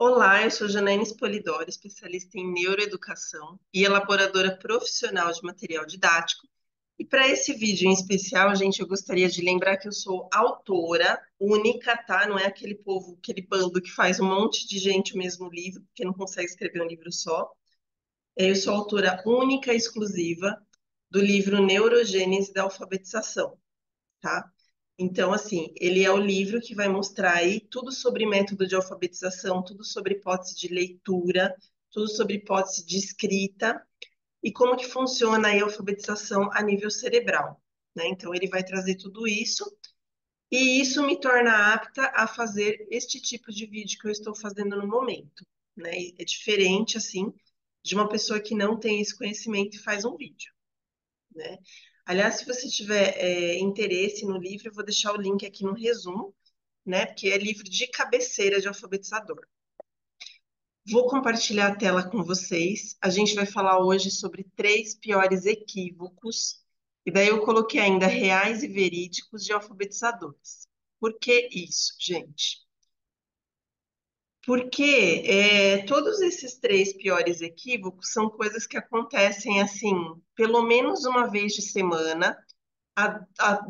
Olá, eu sou Janaína Spolidoro, especialista em neuroeducação e elaboradora profissional de material didático. E para esse vídeo em especial, gente, eu gostaria de lembrar que eu sou autora única, tá? Não é aquele povo, aquele bando que faz um monte de gente o mesmo livro, porque não consegue escrever um livro só. Eu sou autora única e exclusiva do livro Neurogênese da Alfabetização, tá? Então, assim, ele é o livro que vai mostrar aí tudo sobre método de alfabetização, tudo sobre hipótese de leitura, tudo sobre hipótese de escrita e como que funciona aí a alfabetização a nível cerebral, né? Então, ele vai trazer tudo isso e isso me torna apta a fazer este tipo de vídeo que eu estou fazendo no momento, né? E é diferente, assim, de uma pessoa que não tem esse conhecimento e faz um vídeo, né? Aliás, se você tiver interesse no livro, eu vou deixar o link aqui no resumo, né? Porque é livro de cabeceira de alfabetizador. Vou compartilhar a tela com vocês. A gente vai falar hoje sobre três piores equívocos. E daí eu coloquei ainda reais e verídicos de alfabetizadores. Por que isso, gente? Porque todos esses três piores equívocos são coisas que acontecem assim, pelo menos uma vez de semana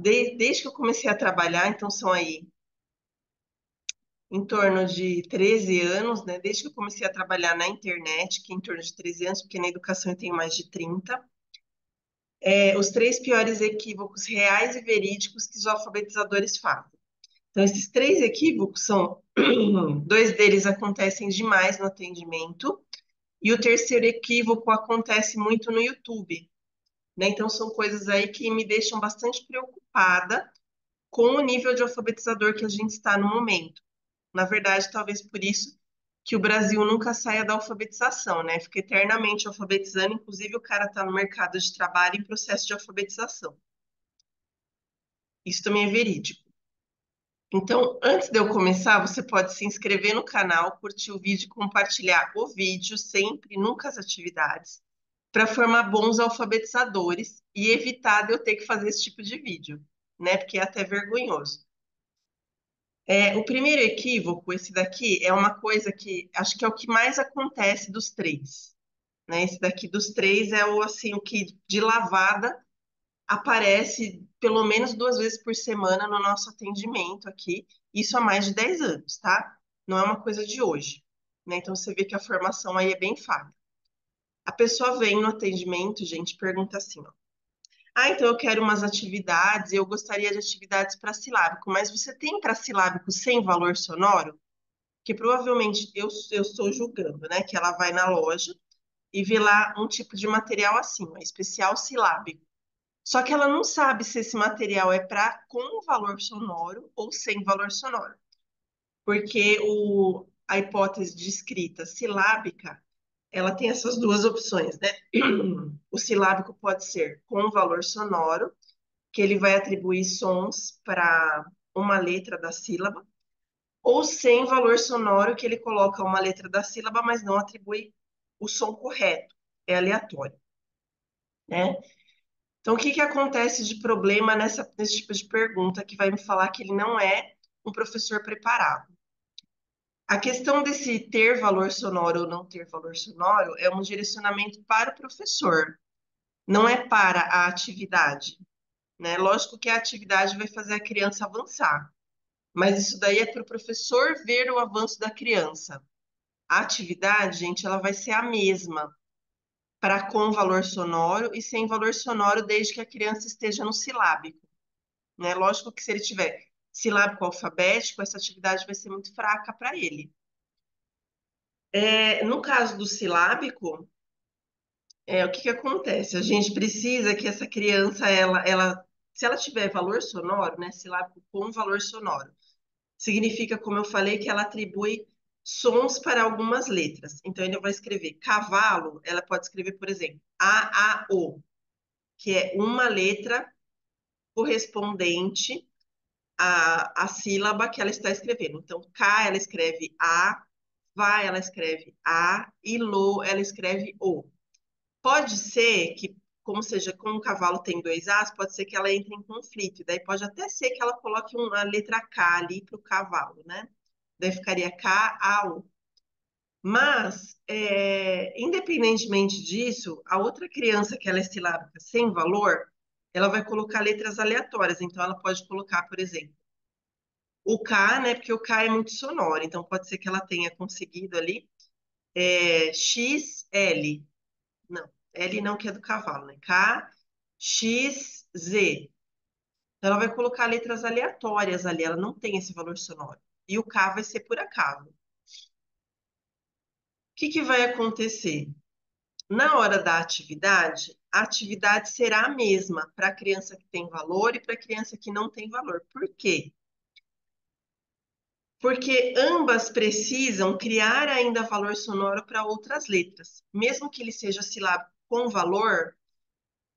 desde que eu comecei a trabalhar, então são aí em torno de 13 anos, né? Desde que eu comecei a trabalhar na internet, que é em torno de 13 anos, porque na educação eu tenho mais de 30. Os três piores equívocos reais e verídicos que os alfabetizadores fazem. Então, esses três equívocos são, dois deles acontecem demais no atendimento, e o terceiro equívoco acontece muito no YouTube, né? Então, são coisas aí que me deixam bastante preocupada com o nível de alfabetizador que a gente está no momento. Na verdade, talvez por isso que o Brasil nunca saia da alfabetização, né? Fica eternamente alfabetizando, inclusive o cara está no mercado de trabalho em processo de alfabetização. Isso também é verídico. Então, antes de eu começar, você pode se inscrever no canal, curtir o vídeo, compartilhar o vídeo sempre, nunca as atividades, para formar bons alfabetizadores e evitar de eu ter que fazer esse tipo de vídeo, né? Porque é até vergonhoso. O primeiro equívoco, esse daqui, é uma coisa que acho que é o que mais acontece dos três, né? Esse daqui dos três é o assim, o que de lavada aparece pelo menos duas vezes por semana no nosso atendimento aqui, isso há mais de 10 anos, tá? Não é uma coisa de hoje, né? Então você vê que a formação aí é bem falha. A pessoa vem no atendimento, gente, pergunta assim, ó. Ah, então eu quero umas atividades, eu gostaria de atividades para silábico, mas você tem para silábico sem valor sonoro? Que provavelmente eu estou julgando, né? Que ela vai na loja e vê lá um tipo de material assim, ó, especial silábico. Só que ela não sabe se esse material é para com valor sonoro ou sem valor sonoro, porque a hipótese de escrita silábica, ela tem essas duas opções, né? O silábico pode ser com valor sonoro, que ele vai atribuir sons para uma letra da sílaba, ou sem valor sonoro, que ele coloca uma letra da sílaba, mas não atribui o som correto, é aleatório, né? Então, o que que acontece de problema nesse tipo de pergunta que vai me falar que ele não é um professor preparado? A questão desse ter valor sonoro ou não ter valor sonoro é um direcionamento para o professor, não é para a atividade, né? Lógico que a atividade vai fazer a criança avançar, mas isso daí é para o professor ver o avanço da criança. A atividade, gente, ela vai ser a mesma para com valor sonoro e sem valor sonoro desde que a criança esteja no silábico, né? Lógico que se ele tiver silábico alfabético, essa atividade vai ser muito fraca para ele. No caso do silábico, o que que acontece? A gente precisa que essa criança, se ela tiver valor sonoro, né, silábico com valor sonoro, significa, como eu falei, que ela atribui sons para algumas letras. Então, ele vai escrever cavalo, ela pode escrever, por exemplo, A-A-O, que é uma letra correspondente à sílaba que ela está escrevendo. Então, K, ela escreve A, Vá, ela escreve A, e Lo, ela escreve O. Pode ser que, como o cavalo tem dois As, pode ser que ela entre em conflito. E daí pode até ser que ela coloque uma letra K ali para o cavalo, né? Daí ficaria K-A-U. Mas, independentemente disso, a outra criança que ela é silábica sem valor, ela vai colocar letras aleatórias. Então, ela pode colocar, por exemplo, o K, né? Porque o K é muito sonoro. Então, pode ser que ela tenha conseguido ali X, L. Não, L não, que é do cavalo, né? K, X, Z. Então, ela vai colocar letras aleatórias ali. Ela não tem esse valor sonoro. E o K vai ser por acaso. O que que vai acontecer? Na hora da atividade, a atividade será a mesma para a criança que tem valor e para a criança que não tem valor. Por quê? Porque ambas precisam criar ainda valor sonoro para outras letras. Mesmo que ele seja silábico com valor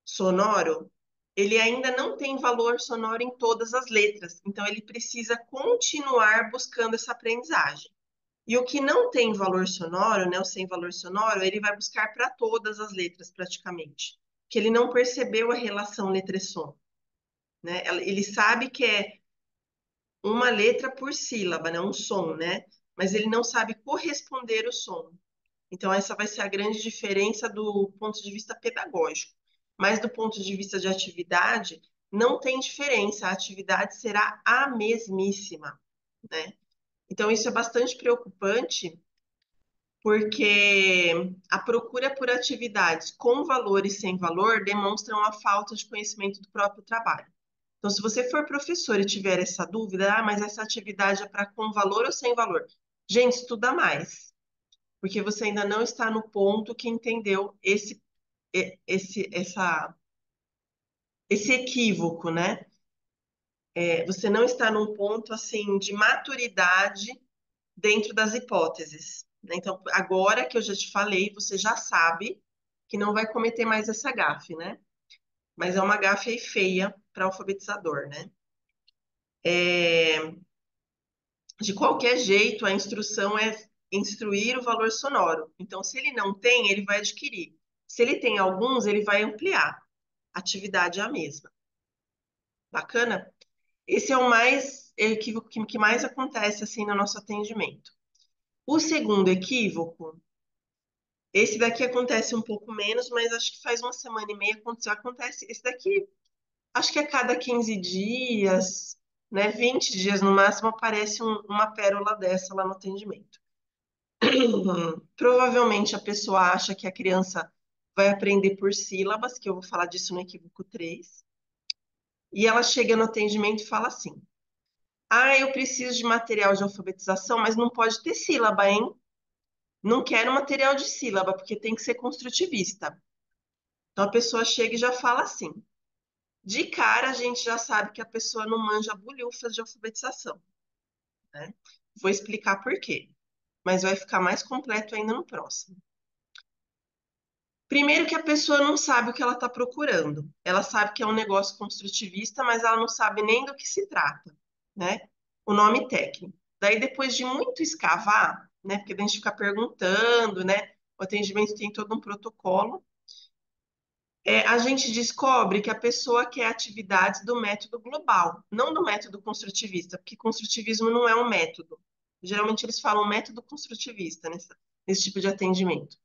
sonoro, ele ainda não tem valor sonoro em todas as letras. Então, ele precisa continuar buscando essa aprendizagem. E o que não tem valor sonoro, né, o sem valor sonoro, ele vai buscar para todas as letras praticamente, que ele não percebeu a relação letra e som, né? Ele sabe que é uma letra por sílaba, né, um som, né? Mas ele não sabe corresponder o som. Então essa vai ser a grande diferença do ponto de vista pedagógico. Mas do ponto de vista de atividade, não tem diferença, a atividade será a mesmíssima, né? Então isso é bastante preocupante porque a procura por atividades com valor e sem valor demonstram a falta de conhecimento do próprio trabalho. Então, se você for professor e tiver essa dúvida, mas essa atividade é para com valor ou sem valor? Gente, estuda mais, porque você ainda não está no ponto que entendeu esse equívoco, né? Você não está num ponto assim de maturidade dentro das hipóteses, né? Então, agora que eu já te falei, você já sabe que não vai cometer mais essa gafe, né? Mas é uma gafe aí feia para alfabetizador, né? De qualquer jeito, a instrução é instruir o valor sonoro. Então, se ele não tem, ele vai adquirir. Se ele tem alguns, ele vai ampliar. A atividade é a mesma. Bacana? Esse é o mais equívoco que mais acontece assim no nosso atendimento. O segundo equívoco, esse daqui acontece um pouco menos, mas acho que faz uma semana e meia aconteceu. Acontece, esse daqui, acho que a cada 15 dias, né, 20 dias no máximo, aparece uma pérola dessa lá no atendimento. Provavelmente a pessoa acha que a criança vai aprender por sílabas, que eu vou falar disso no equívoco 3, e ela chega no atendimento e fala assim: Ah, eu preciso de material de alfabetização, mas não pode ter sílaba, hein? Não quero material de sílaba, porque tem que ser construtivista. Então a pessoa chega e já fala assim. De cara, a gente já sabe que a pessoa não manja bulhufas de alfabetização, né? Vou explicar por quê, mas vai ficar mais completo ainda no próximo. Primeiro que a pessoa não sabe o que ela está procurando. Ela sabe que é um negócio construtivista, mas ela não sabe nem do que se trata, né? O nome técnico. Daí, depois de muito escavar, né? Porque a gente fica perguntando, né? O atendimento tem todo um protocolo. A gente descobre que a pessoa quer atividades do método global, não do método construtivista, porque construtivismo não é um método. Geralmente eles falam método construtivista nesse tipo de atendimento.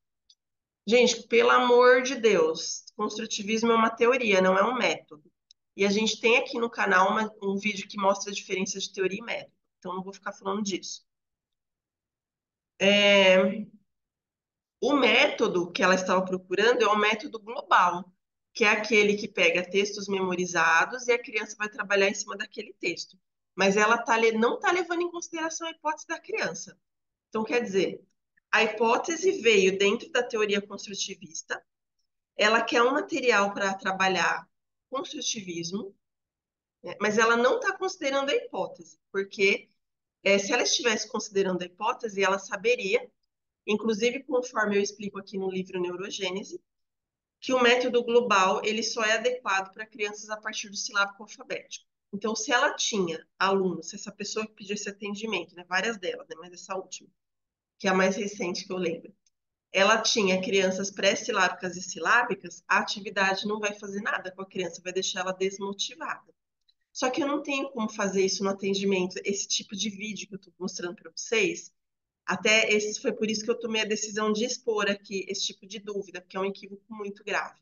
Gente, pelo amor de Deus, construtivismo é uma teoria, não é um método. E a gente tem aqui no canal um vídeo que mostra a diferença de teoria e método. Então, não vou ficar falando disso. É, o método que ela estava procurando é o método global, que é aquele que pega textos memorizados e a criança vai trabalhar em cima daquele texto. Mas ela não está levando em consideração a hipótese da criança. Então, quer dizer, a hipótese veio dentro da teoria construtivista, ela quer um material para trabalhar construtivismo, né, mas ela não está considerando a hipótese, porque se ela estivesse considerando a hipótese, ela saberia, inclusive conforme eu explico aqui no livro Neurogênese, que o método global ele só é adequado para crianças a partir do silábico alfabético. Então, se ela tinha alunos, se essa pessoa que pediu esse atendimento, né, várias delas, né, mas essa última, que é a mais recente que eu lembro, ela tinha crianças pré-silábicas e silábicas, a atividade não vai fazer nada com a criança, vai deixar ela desmotivada. Só que eu não tenho como fazer isso no atendimento, esse tipo de vídeo que eu estou mostrando para vocês, Até esse foi por isso que eu tomei a decisão de expor aqui esse tipo de dúvida, porque é um equívoco muito grave.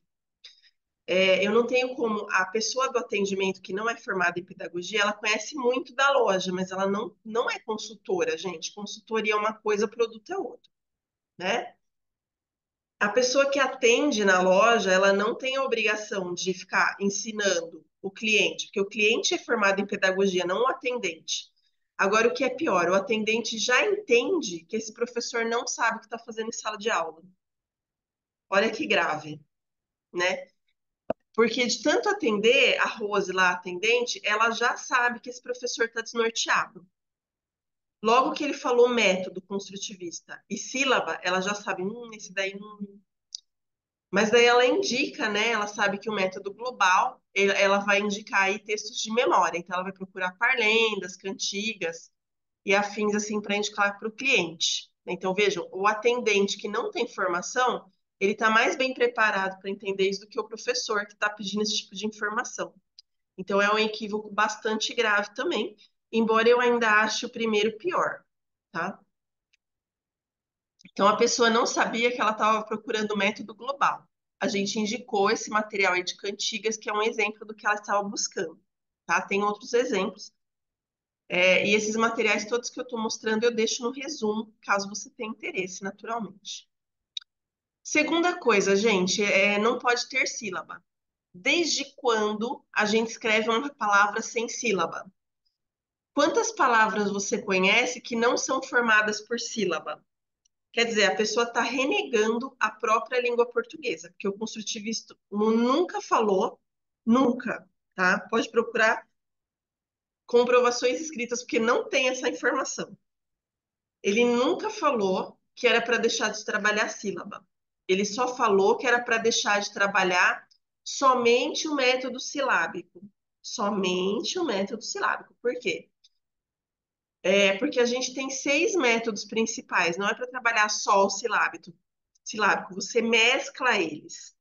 Eu não tenho como a pessoa do atendimento que não é formada em pedagogia, ela conhece muito da loja, mas ela não é consultora, gente. Consultoria é uma coisa, produto é outra, né? A pessoa que atende na loja, ela não tem a obrigação de ficar ensinando o cliente, porque o cliente é formado em pedagogia, não o atendente. Agora, o que é pior, o atendente já entende que esse professor não sabe o que está fazendo em sala de aula. Olha que grave, né? Porque de tanto atender, a Rose lá, a atendente, ela já sabe que esse professor está desnorteado. Logo que ele falou método construtivista e sílaba, ela já sabe, esse daí não. Mas daí ela indica, né? Ela sabe que o método global, ela vai indicar aí textos de memória. Então, ela vai procurar parlendas, cantigas e afins, assim, para indicar para o cliente. Então, vejam, o atendente que não tem formação, ele está mais bem preparado para entender isso do que o professor que está pedindo esse tipo de informação. Então, é um equívoco bastante grave também, embora eu ainda ache o primeiro pior, tá? Então, a pessoa não sabia que ela estava procurando o método global. A gente indicou esse material aí de cantigas, que é um exemplo do que ela estava buscando, tá? Tem outros exemplos. E esses materiais todos que eu estou mostrando eu deixo no resumo, caso você tenha interesse, naturalmente. Segunda coisa, gente, não pode ter sílaba. Desde quando a gente escreve uma palavra sem sílaba? Quantas palavras você conhece que não são formadas por sílaba? Quer dizer, a pessoa está renegando a própria língua portuguesa, porque o construtivista nunca falou, nunca, tá? Pode procurar comprovações escritas, porque não tem essa informação. Ele nunca falou que era para deixar de trabalhar a sílaba. Ele só falou que era para deixar de trabalhar somente o método silábico. Somente o método silábico. Por quê? Porque a gente tem 6 métodos principais, não é para trabalhar só o silábico, você mescla eles.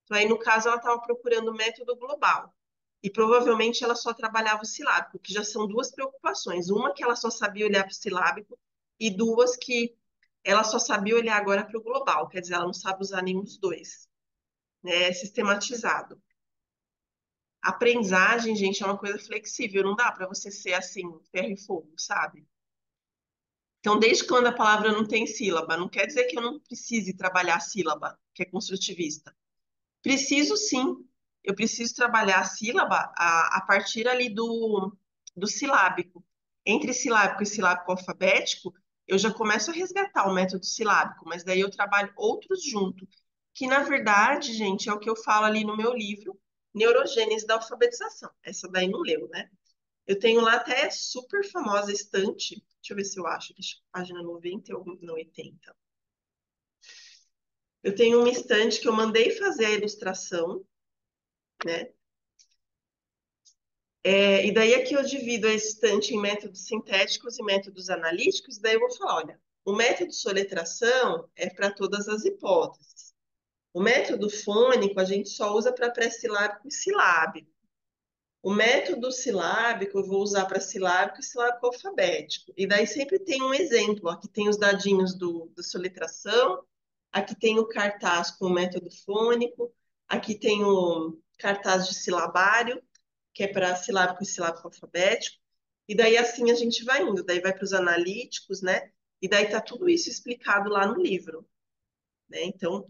Então, aí, no caso, ela estava procurando o método global. E provavelmente ela só trabalhava o silábico, que já são duas preocupações. Uma que ela só sabia olhar para o silábico, e duas que ela só sabia olhar agora para o global, quer dizer, ela não sabe usar nenhum dos dois. Né? É sistematizado. A aprendizagem, gente, é uma coisa flexível, não dá para você ser assim, ferro e fogo, sabe? Então, desde quando a palavra não tem sílaba, não quer dizer que eu não precise trabalhar a sílaba, que é construtivista. Preciso sim, eu preciso trabalhar a sílaba a partir ali do silábico. Entre silábico e silábico alfabético, eu já começo a resgatar o método silábico, mas daí eu trabalho outros junto, que na verdade, gente, é o que eu falo ali no meu livro, Neurogênese da Alfabetização. Essa daí não leu, né? Eu tenho lá até super famosa estante. Deixa eu ver se eu acho aqui, página 90 ou não, 80. Eu tenho uma estante que eu mandei fazer a ilustração, né? E daí aqui eu divido a estante em métodos sintéticos e métodos analíticos. Daí eu vou falar, olha, o método soletração é para todas as hipóteses. O método fônico a gente só usa para pré-silábico e silábico. O método silábico eu vou usar para silábico e silábico alfabético. E daí sempre tem um exemplo. Aqui tem os dadinhos da soletração, aqui tem o cartaz com o método fônico, aqui tem o cartaz de silabário, que é para silábico e silábico alfabético. E daí assim a gente vai indo. Daí vai para os analíticos, né? E daí tá tudo isso explicado lá no livro, né? Então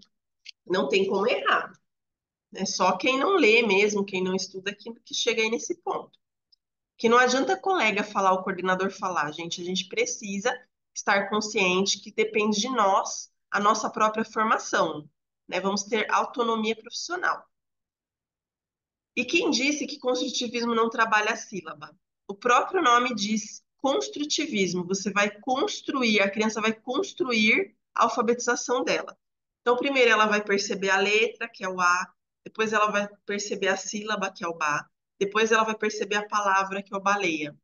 não tem como errar. É só quem não lê mesmo, quem não estuda, que chega aí nesse ponto. Que não adianta colega falar, o coordenador falar, gente, a gente precisa estar consciente que depende de nós, a nossa própria formação, né? Vamos ter autonomia profissional. E quem disse que construtivismo não trabalha a sílaba? O próprio nome diz construtivismo, você vai construir, a criança vai construir a alfabetização dela. Então, primeiro ela vai perceber a letra, que é o A, depois ela vai perceber a sílaba, que é o Ba, depois ela vai perceber a palavra, que é o baleia.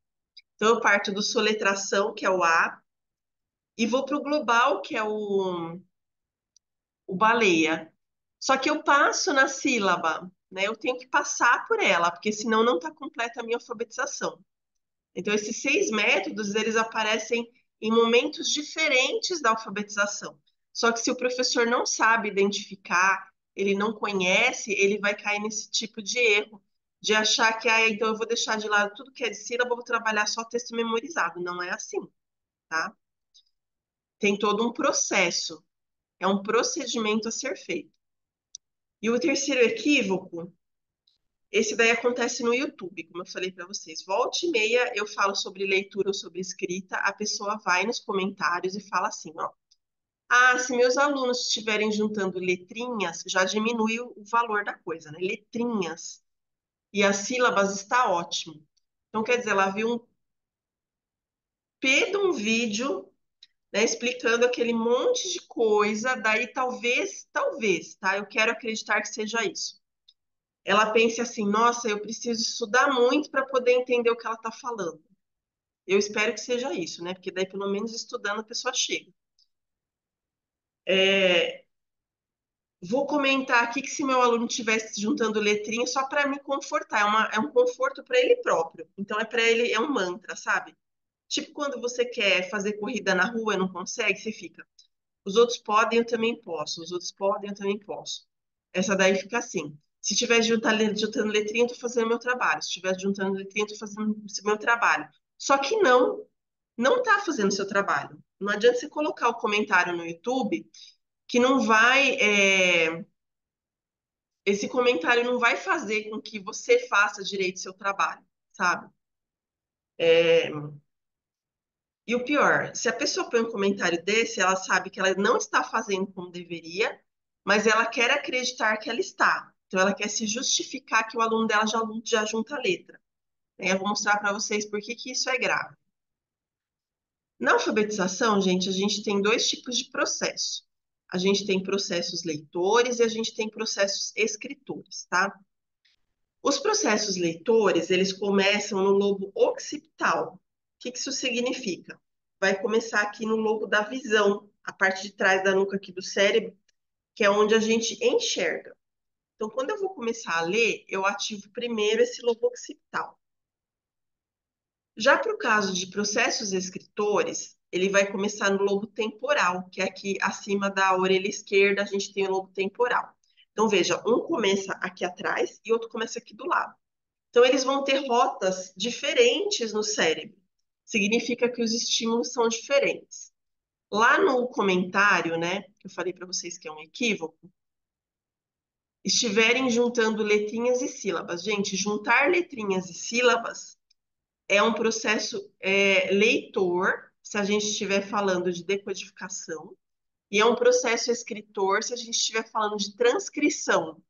Então, eu parto do soletração, que é o A, e vou para o global, que é o baleia. Só que eu passo na sílaba, né? Eu tenho que passar por ela, porque senão não está completa a minha alfabetização. Então, esses 6 métodos, eles aparecem em momentos diferentes da alfabetização. Só que se o professor não sabe identificar, ele não conhece, ele vai cair nesse tipo de erro, de achar que, então eu vou deixar de lado tudo que é de sílaba, vou trabalhar só texto memorizado. Não é assim, tá? Tem todo um processo, é um procedimento a ser feito. E o terceiro equívoco, esse daí acontece no YouTube, como eu falei para vocês. Volta e meia eu falo sobre leitura ou sobre escrita, a pessoa vai nos comentários e fala assim, ó. Ah, se meus alunos estiverem juntando letrinhas, já diminui o valor da coisa, né? Letrinhas. E as sílabas está ótimo. Então, quer dizer, ela viu um P de um vídeo, né, explicando aquele monte de coisa, daí talvez, tá? Eu quero acreditar que seja isso. Ela pense assim, nossa, eu preciso estudar muito para poder entender o que ela está falando. Eu espero que seja isso, né? Porque daí, pelo menos, estudando, a pessoa chega. É, vou comentar aqui que se meu aluno estivesse juntando letrinhas só para me confortar, é um conforto para ele próprio. Então, é para ele, é um mantra, sabe? Tipo quando você quer fazer corrida na rua e não consegue, você fica. Os outros podem, eu também posso. Os outros podem, eu também posso. Essa daí fica assim. Se estiver juntando letrinha, eu tô fazendo meu trabalho. Se estiver juntando letrinha, eu tô fazendo o meu trabalho. Só que não tá fazendo o seu trabalho. Não adianta você colocar o comentário no YouTube que não vai, esse comentário não vai fazer com que você faça direito o seu trabalho, sabe? É, e o pior, se a pessoa põe um comentário desse, ela sabe que ela não está fazendo como deveria, mas ela quer acreditar que ela está. Então, ela quer se justificar que o aluno dela já junta a letra. Eu vou mostrar para vocês por que que isso é grave. Na alfabetização, gente, a gente tem dois tipos de processo. A gente tem processos leitores e a gente tem processos escritores, tá? Os processos leitores, eles começam no lobo occipital. O que que isso significa? Vai começar aqui no lobo da visão, a parte de trás da nuca aqui do cérebro, que é onde a gente enxerga. Então, quando eu vou começar a ler, eu ativo primeiro esse lobo occipital. Já para o caso de processos escritores, ele vai começar no lobo temporal, que é aqui acima da orelha esquerda, a gente tem o lobo temporal. Então, veja, um começa aqui atrás e outro começa aqui do lado. Então, eles vão ter rotas diferentes no cérebro. Significa que os estímulos são diferentes. Lá no comentário, né, que eu falei para vocês que é um equívoco, estiverem juntando letrinhas e sílabas. Gente, juntar letrinhas e sílabas é um processo leitor, se a gente estiver falando de decodificação, e é um processo escritor, se a gente estiver falando de transcrição.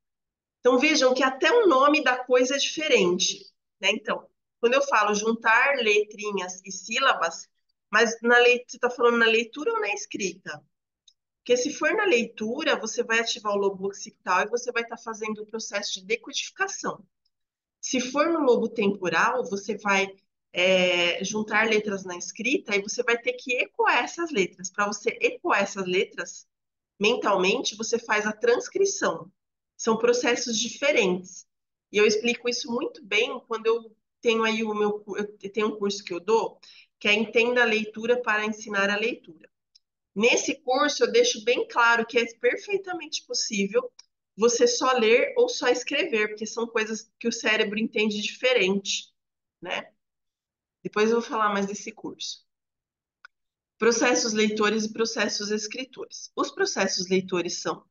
Então vejam que até o nome da coisa é diferente, né? Então, quando eu falo juntar letrinhas e sílabas, mas você está falando na leitura ou na escrita? Porque se for na leitura, você vai ativar o lobo occipital e você vai estar fazendo o processo de decodificação. Se for no lobo temporal, você vai juntar letras na escrita e você vai ter que ecoar essas letras. Para você ecoar essas letras, mentalmente, você faz a transcrição. São processos diferentes. E eu explico isso muito bem quando eu tenho aí eu tenho um curso que eu dou, que é Entenda a Leitura para Ensinar a Leitura. Nesse curso, eu deixo bem claro que é perfeitamente possível você só ler ou só escrever, porque são coisas que o cérebro entende diferente, né? Depois eu vou falar mais desse curso. Processos leitores e processos escritores. Os processos leitores são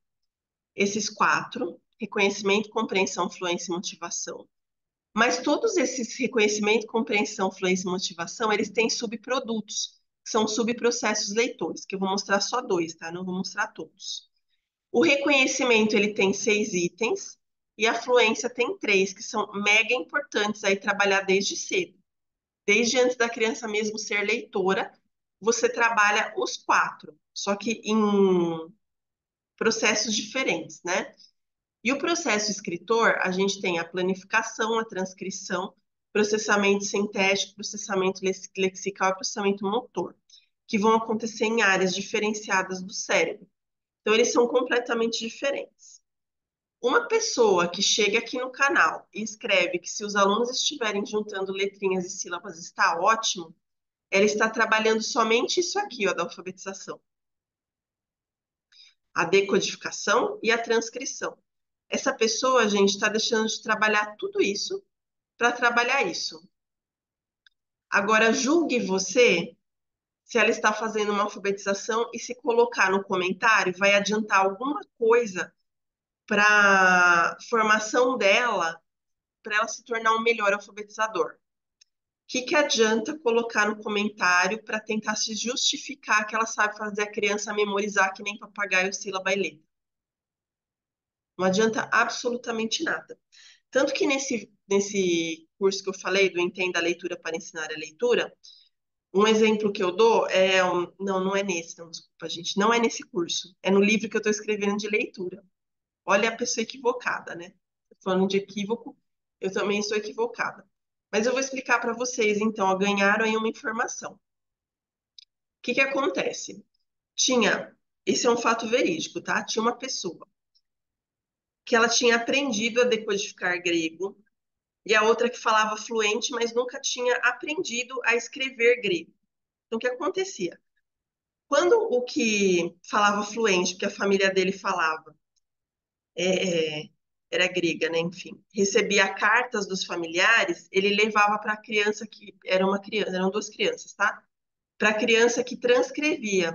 esses quatro: reconhecimento, compreensão, fluência e motivação. Mas todos esses reconhecimento, compreensão, fluência e motivação, eles têm subprodutos, que são subprocessos leitores, que eu vou mostrar só dois, tá? Não vou mostrar todos. O reconhecimento, ele tem 6 itens, e a fluência tem 3, que são mega importantes aí trabalhar desde cedo. Desde antes da criança mesmo ser leitora, você trabalha os 4, só que em processos diferentes, né? E o processo escritor, a gente tem a planificação, a transcrição, processamento sintético, processamento lexical e processamento motor, que vão acontecer em áreas diferenciadas do cérebro. Então, eles são completamente diferentes. Uma pessoa que chega aqui no canal e escreve que se os alunos estiverem juntando letrinhas e sílabas está ótimo, ela está trabalhando somente isso aqui, ó, da alfabetização: a decodificação e a transcrição. Essa pessoa, gente, está deixando de trabalhar tudo isso para trabalhar isso. Agora, julgue você se ela está fazendo uma alfabetização e se colocar no comentário vai adiantar alguma coisa para a formação dela, para ela se tornar um melhor alfabetizador. O que adianta colocar no comentário para tentar se justificar que ela sabe fazer a criança memorizar que nem papagaio, sílaba e letra? Não adianta absolutamente nada. Tanto que nesse curso que eu falei, do Entenda a Leitura para Ensinar a Leitura, um exemplo que eu dou é. Não, não é nesse, não, desculpa, gente. Não é nesse curso. É no livro que eu estou escrevendo de leitura. Olha a pessoa equivocada, né? Falando de equívoco, eu também sou equivocada. Mas eu vou explicar para vocês, então, ó, ganharam aí uma informação. O que acontece? Tinha. Esse é um fato verídico, tá? Tinha uma pessoa que ela tinha aprendido a decodificar grego e a outra que falava fluente, mas nunca tinha aprendido a escrever grego. Então, o que acontecia? Quando o que falava fluente, porque a família dele falava, é, era grega, né? Enfim, recebia cartas dos familiares, ele levava para a criança que era uma criança, eram duas crianças, tá? Para a criança que transcrevia,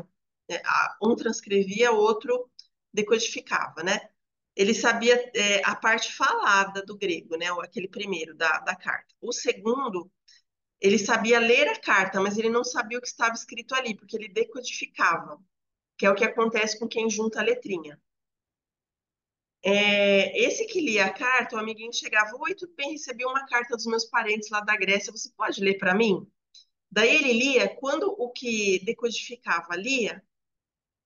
né? Um transcrevia, o outro decodificava, né? Ele sabia a parte falada do grego, né? Aquele primeiro da carta. O segundo, ele sabia ler a carta, mas ele não sabia o que estava escrito ali, porque ele decodificava, que é o que acontece com quem junta a letrinha. Esse que lia a carta, o amiguinho chegava: oi, tudo bem, recebi uma carta dos meus parentes lá da Grécia, você pode ler para mim? Daí ele lia, quando o que decodificava lia,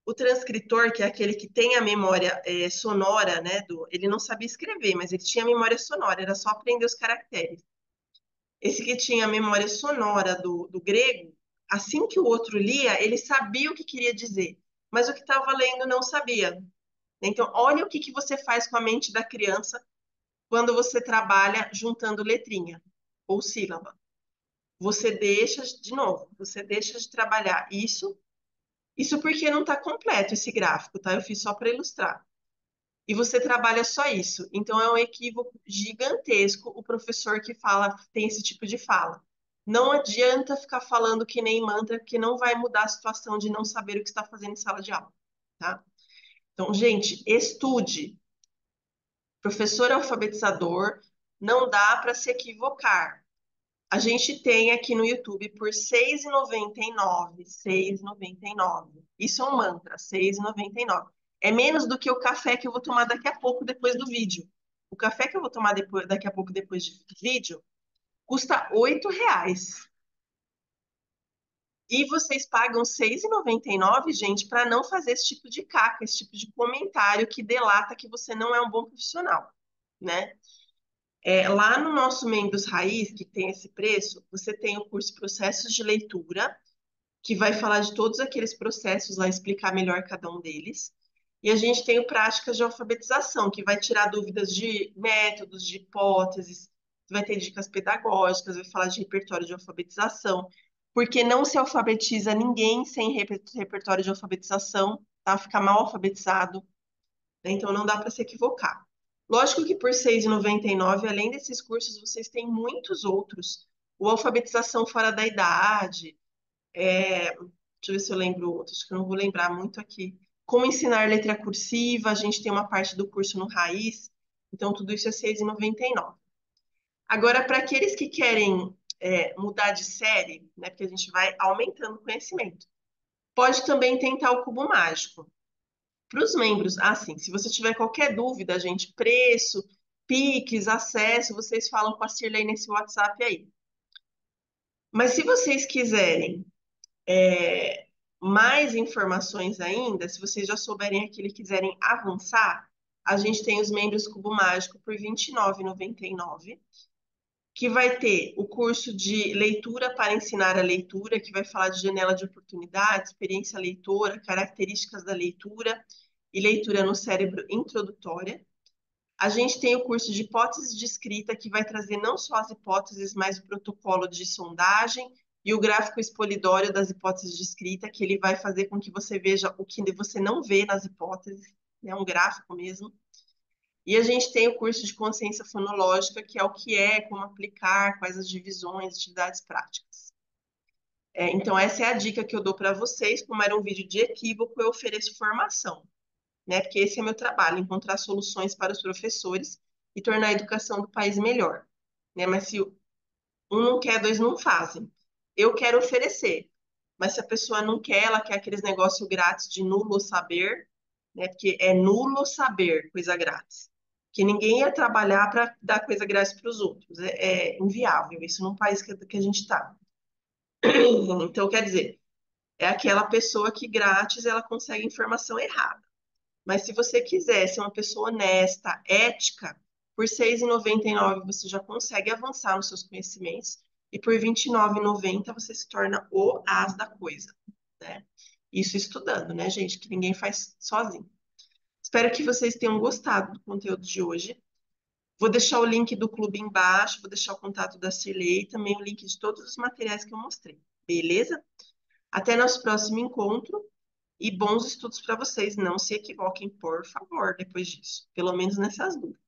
o transcritor, que é aquele que tem a memória sonora, né, ele não sabia escrever, mas ele tinha a memória sonora, era só aprender os caracteres. Esse que tinha a memória sonora do grego, assim que o outro lia, ele sabia o que queria dizer, mas o que estava lendo não sabia. Então, olha o que você faz com a mente da criança quando você trabalha juntando letrinha ou sílaba. Você deixa, de novo, você deixa de trabalhar isso porque não está completo esse gráfico, tá? Eu fiz só para ilustrar. E você trabalha só isso. Então é um equívoco gigantesco o professor que fala, tem esse tipo de fala. Não adianta ficar falando que nem mantra, porque não vai mudar a situação de não saber o que está fazendo em sala de aula, tá? Então, gente, estude. Professor alfabetizador, não dá para se equivocar. A gente tem aqui no YouTube por R$ 6,99, R$ 6,99. Isso é um mantra, R$ 6,99. É menos do que o café que eu vou tomar daqui a pouco depois do vídeo. O café que eu vou tomar daqui a pouco depois do vídeo custa R$ 8. E vocês pagam R$ 6,99, gente, para não fazer esse tipo de caca, esse tipo de comentário que delata que você não é um bom profissional, né? Lá no nosso Membros Raiz, que tem esse preço, você tem o curso Processos de Leitura, que vai falar de todos aqueles processos lá, explicar melhor cada um deles. E a gente tem o Práticas de Alfabetização, que vai tirar dúvidas de métodos, de hipóteses, vai ter dicas pedagógicas, vai falar de repertório de alfabetização, porque não se alfabetiza ninguém sem repertório de alfabetização, tá? Fica mal alfabetizado, né? Então não dá para se equivocar. Lógico que por R$ 6,99, além desses cursos, vocês têm muitos outros. O Alfabetização Fora da Idade, deixa eu ver se eu lembro outros, que eu não vou lembrar muito aqui. Como ensinar letra cursiva, a gente tem uma parte do curso no Raiz, então tudo isso é R$ 6,99. Agora, para aqueles que querem mudar de série, né, porque a gente vai aumentando o conhecimento, pode também tentar o Cubo Mágico. Para os membros, assim, se você tiver qualquer dúvida, gente, preço, Pix, acesso, vocês falam com a Cirlei nesse WhatsApp aí. Mas se vocês quiserem mais informações ainda, se vocês já souberem aquilo e quiserem avançar, a gente tem os membros Cubo Mágico por R$ 29,99, que vai ter o curso de leitura para ensinar a leitura, que vai falar de janela de oportunidade, experiência leitora, características da leitura e leitura no cérebro introdutória. A gente tem o curso de hipóteses de escrita, que vai trazer não só as hipóteses, mas o protocolo de sondagem, e o gráfico expolidório das hipóteses de escrita, que ele vai fazer com que você veja o que você não vê nas hipóteses, é um gráfico mesmo. E a gente tem o curso de consciência fonológica, que é o que é, como aplicar, quais as divisões, atividades práticas. Então, essa é a dica que eu dou para vocês. Como era um vídeo de equívoco, eu ofereço formação, né? Porque esse é meu trabalho, encontrar soluções para os professores e tornar a educação do país melhor, né? Mas se um não quer, dois não fazem. Eu quero oferecer, mas se a pessoa não quer, ela quer aqueles negócios grátis de nulo saber, né? Porque é nulo saber coisa grátis. Que ninguém ia trabalhar para dar coisa grátis para os outros. É inviável isso num país que a gente está. Então, quer dizer, é aquela pessoa que grátis ela consegue informação errada. Mas se você quiser ser uma pessoa honesta, ética, por R$ 6,99 você já consegue avançar nos seus conhecimentos e por R$ 29,90 você se torna o as da coisa, né? Isso estudando, né, gente? Que ninguém faz sozinho. Espero que vocês tenham gostado do conteúdo de hoje. Vou deixar o link do clube embaixo, vou deixar o contato da Cirlei e também o link de todos os materiais que eu mostrei. Beleza? Até nosso próximo encontro e bons estudos para vocês. Não se equivoquem, por favor, depois disso. Pelo menos nessas duas.